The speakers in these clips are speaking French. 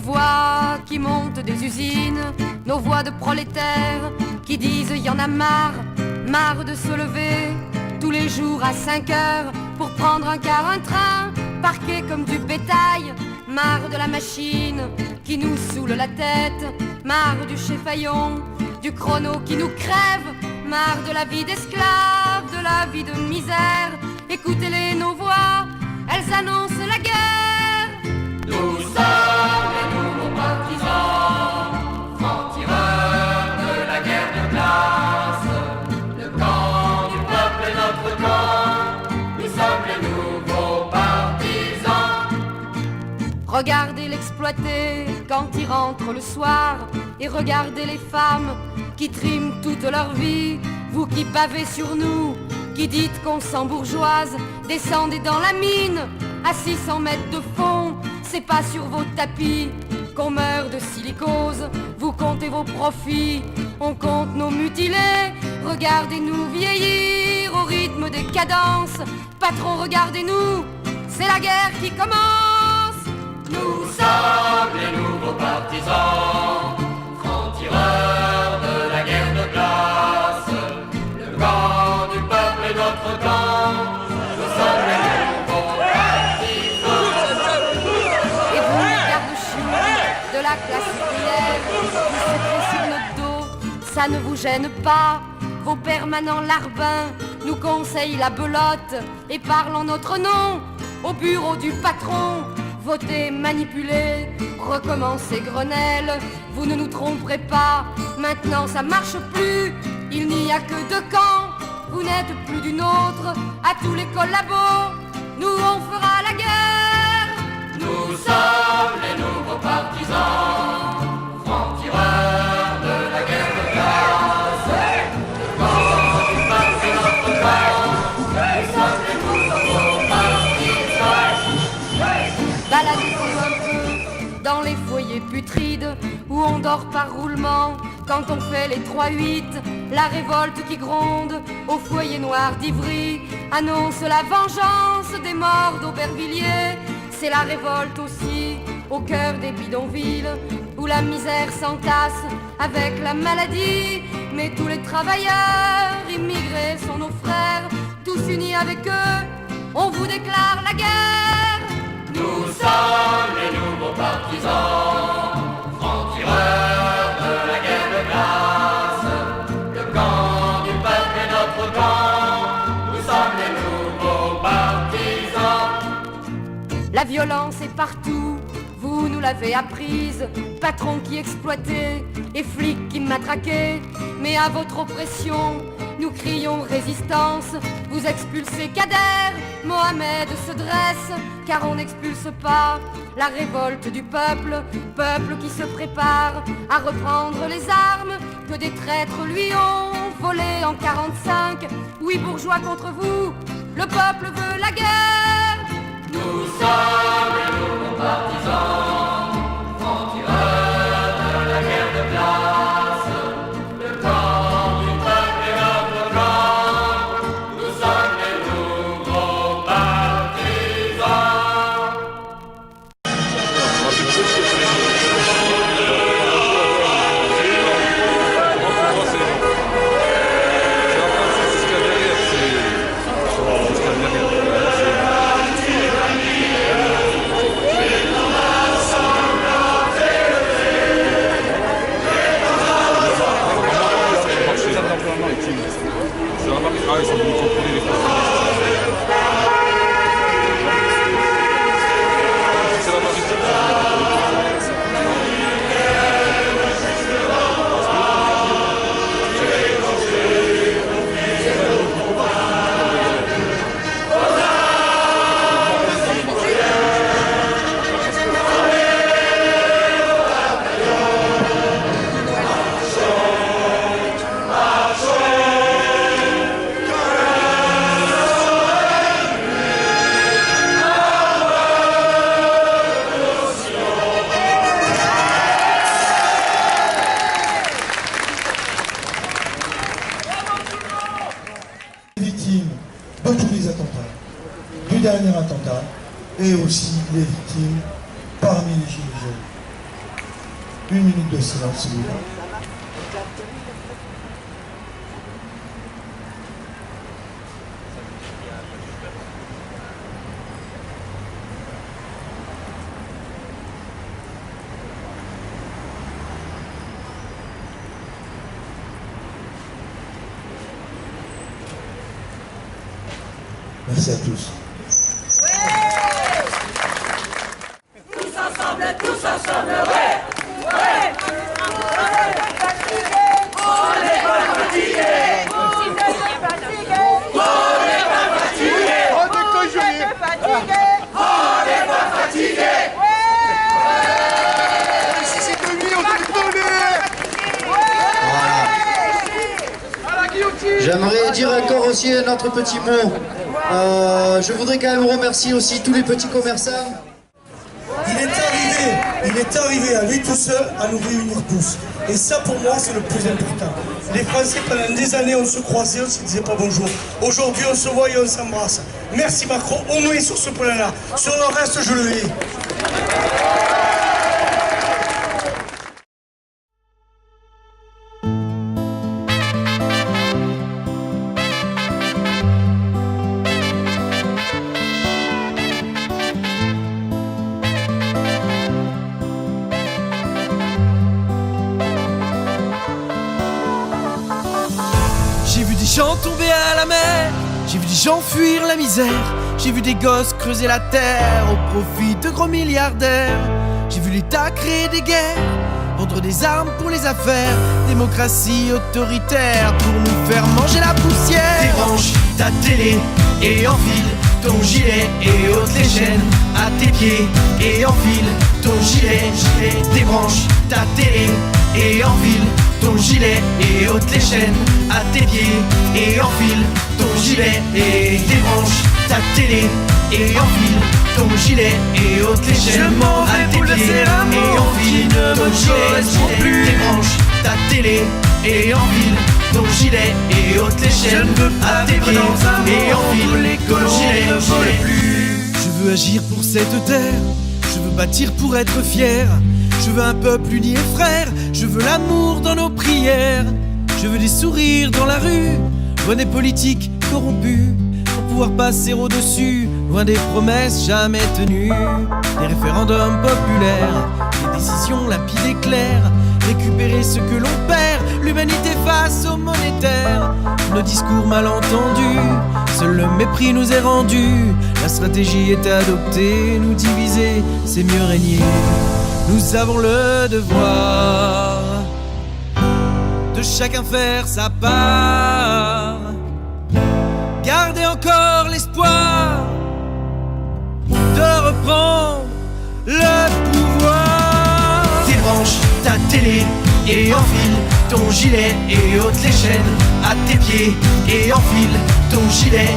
voix qui montent des usines, nos voix de prolétaires qui disent y en a marre, marre de se lever tous les jours à 5 heures pour prendre un quart, un train, parqué comme du bétail, marre de la machine qui nous saoule la tête, marre du chéfaillon, du chrono qui nous crève, marre de la vie d'esclave, de la vie de misère. Écoutez-les, nos voix, elles annoncent la guerre. Nous sommes les nouveaux partisans, francs-tireurs de la guerre de classe. Le camp du peuple est notre camp, nous sommes les nouveaux partisans. Regardez l'exploité quand il rentre le soir, et regardez les femmes qui triment toute leur vie. Vous qui bavez sur nous, qui dites qu'on s'embourgeoise, descendez dans la mine, à 600 mètres de fond. C'est pas sur vos tapis qu'on meurt de silicose. Vous comptez vos profits, on compte nos mutilés. Regardez-nous vieillir au rythme des cadences. Patron, regardez-nous, c'est la guerre qui commence. Nous sommes les nouveaux partisans, francs-tireurs de la guerre de classe. Le camp du peuple est notre camp, nous sommes les nouveaux partisans. Et vous, garde-chou de la classe ouvrière, vous souffrez sur notre dos, ça ne vous gêne pas. Vos permanents larbins nous conseillent la belote et parlent en notre nom au bureau du patron. Votez, manipulez, recommencez Grenelle. Vous ne nous tromperez pas, maintenant ça marche plus. Il n'y a que deux camps, vous n'êtes plus d'une autre. À tous les collabos, nous on fera la guerre. Nous sommes les nouveaux partisans, francs-tireurs de la guerre de classe. Le camp du peuple est notre camp, nous sommes les nouveaux partisans. Baladez-vous un peu dans les foyers putrides où on dort par roulement quand on fait les 3-8. La révolte qui gronde au foyer noir d'Ivry annonce la vengeance des morts d'Aubervilliers. C'est la révolte aussi au cœur des bidonvilles où la misère s'entasse avec la maladie. Mais tous les travailleurs immigrés sont nos frères, tous unis avec eux, on vous déclare la guerre. Nous sommes les nouveaux partisans, francs-tireurs de la guerre de classe. Le camp du peuple est notre camp, nous sommes les nouveaux partisans. La violence est partout, vous nous l'avez apprise. Patrons qui exploitaient et flics qui matraquaient. Mais à votre oppression, nous crions résistance. Vous expulsez Kader, Mohamed se dresse. Car on n'expulse pas la révolte du peuple, peuple qui se prépare à reprendre les armes que des traîtres lui ont volées en 45. Oui, bourgeois contre vous, le peuple veut la guerre. Nous sommes les nouveaux partisans, francs-tireurs de la guerre de classe. Le camp du peuple est notre camp, nous sommes les nouveaux partisans. Dernier attentat et aussi les victimes parmi les gilets jaunes. 1 minute de silence, s'il vous plaît. Merci à tous. Tous ensemble, ouais, ouais. On n'est pas fatigués. On n'est pas fatigués. On n'est pas fatigués. On n'est pas fatigués. Si c'est comme lui, on est. J'aimerais dire encore aussi un autre petit mot. Je voudrais quand même remercier aussi tous les petits commerçants. Il est arrivé à lui tout seul à nous réunir tous. Et ça pour moi c'est le plus important. Les Français pendant des années on se croisait, on se disait pas bonjour. Aujourd'hui on se voit et on s'embrasse. Merci Macron, au moins sur ce point-là. Sur le reste je le hais. J'ai vu des gens tomber à la mer, j'ai vu des gens fuir la misère, j'ai vu des gosses creuser la terre au profit de gros milliardaires. J'ai vu l'État créer des guerres, vendre des armes pour les affaires, démocratie autoritaire pour nous faire manger la poussière. Débranche ta télé et enfile ton gilet et ôte les chaînes à tes pieds et enfile ton gilet. Débranche ta télé et enfile ton gilet et ôte les chaînes à tes pieds et enfile ton gilet et débranche ta télé et enfile ton gilet et ôte les chaînes à tes pieds et enfile ton gilet et débranche ta télé et enfile ton gilet et ôte les chaînes à tes pieds et enfile ton gilet ne vole plus. Je veux agir pour cette terre, je veux bâtir pour être fier. Je veux un peuple uni et frère, je veux l'amour dans nos prières. Je veux des sourires dans la rue, loin des politiques corrompus, pour pouvoir passer au-dessus, loin des promesses jamais tenues. Des référendums populaires, des décisions limpides et claires, récupérer ce que l'on perd, l'humanité face au monétaire. Nos discours mal entendus, seul le mépris nous est rendu. La stratégie est adoptée, nous diviser, c'est mieux régner. Nous avons le devoir de chacun faire sa part, garder encore l'espoir de reprendre le pouvoir. Débranche ta télé et enfile ton gilet et ôte les chaînes à tes pieds et enfile ton gilet.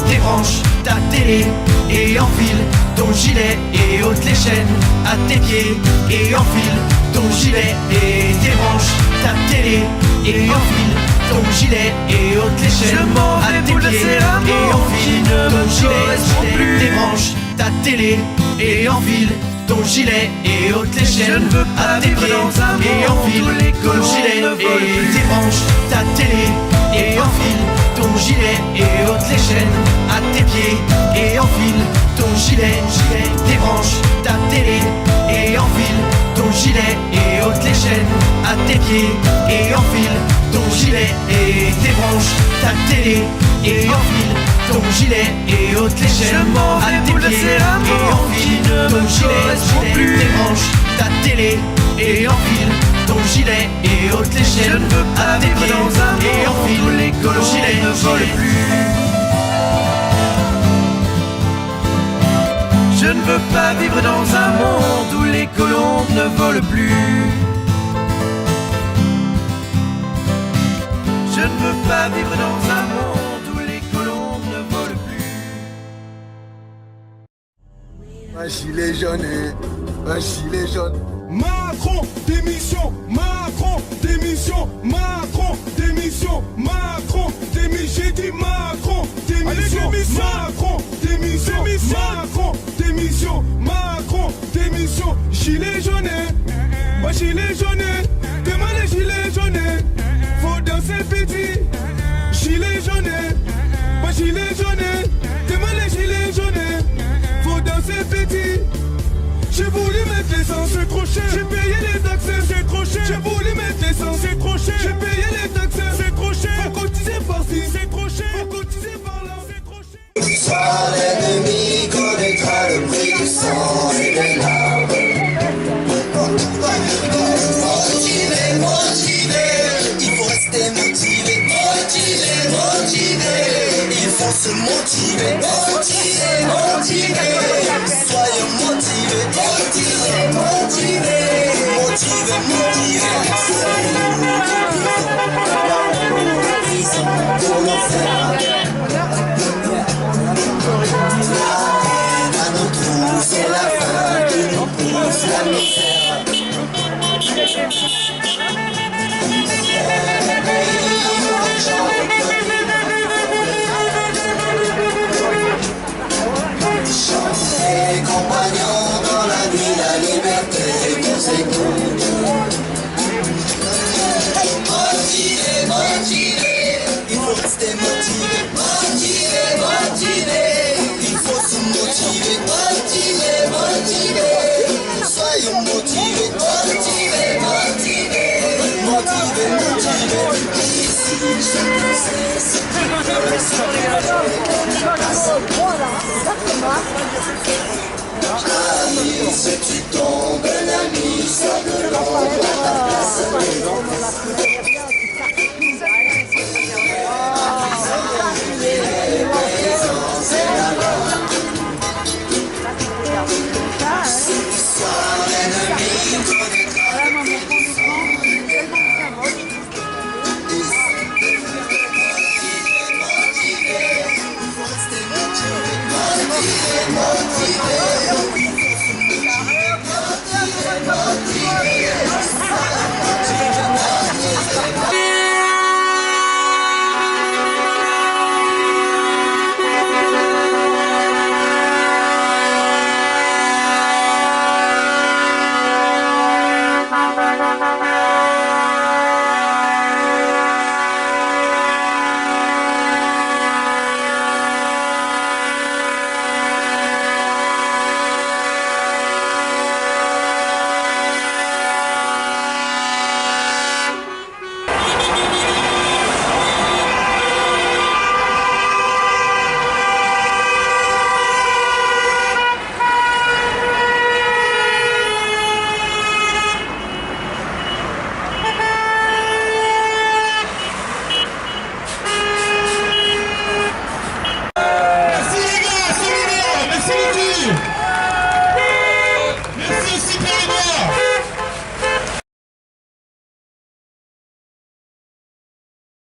Débranche ta télé et enfile ton gilet et ôte les chaînes à tes pieds et enfile ton gilet et débranche ta télé et enfile ton gilet et ôte les chaînes à tes pieds et enfile ton gilet. Débranche ta télé et enfile ton gilet et ôte les chaînes à tes pieds et enfile ton gilet et débranche ta télé et enfile ton gilet et ôte les chaînes à tes pieds et enfile ton gilet. Débranche ta télé et enfile ton gilet et ôte les chaînes à tes pieds et enfile ton gilet et débranche ta télé et enfile ton gilet et ôte les chaînes à tes pieds et enfile ton gilet. Débranche ta télé et enfile ton gilet et ôte les chaînes à tes pieds et enfile ton gilet ne vole plus. Je ne veux pas vivre dans un monde où les colombes ne volent plus. Je ne veux pas vivre dans un monde où les colombes ne volent plus. Un gilet jaune, un gilet jaune. Macron, démission, Macron, démission, Macron, démission, Macron, démission, j'ai dit Macron, démission, Macron, démission, Macron, démission, Macron, démission, gilet jaune, Moi gilet jaune, demain les gilets jaunes. Faut danser petit, gilet jaune. Moi gilet jaune, demain les gilets jaunes. Faut danser petit. J'ai voulu mettre l'essence, c'est trop cher. J'ai payé les taxes, c'est trop cher. J'ai voulu mettre l'essence, c'est trop cher. J'ai payé les taxes, c'est trop cher. Faut cotiser par-ci, c'est trop cher. Faut cotiser par-là, c'est trop cher. Soit l'ennemi connaîtra le prix du sang et des larmes. Motivé, motivé, il faut rester motivé. Motivé, motivé, il faut se motiver. Motivé, motivé, soyons motivés. Motivé, motivé, motivé, motivé. Pour nos frères. À nos trous, c'est la fin qui nous pousse la misère. Chantez, compagnons, dans la nuit, la liberté nous écoute. Motivé, motivé, il faut rester motivé. Motivé, motivé, il faut se motiver. Motivé, motivé, soyons motivés. Motivé, motivé, motivé, motivé. Ici, je ne cesse. Ami, si tu tombes, l'ami, ça de l'ombre.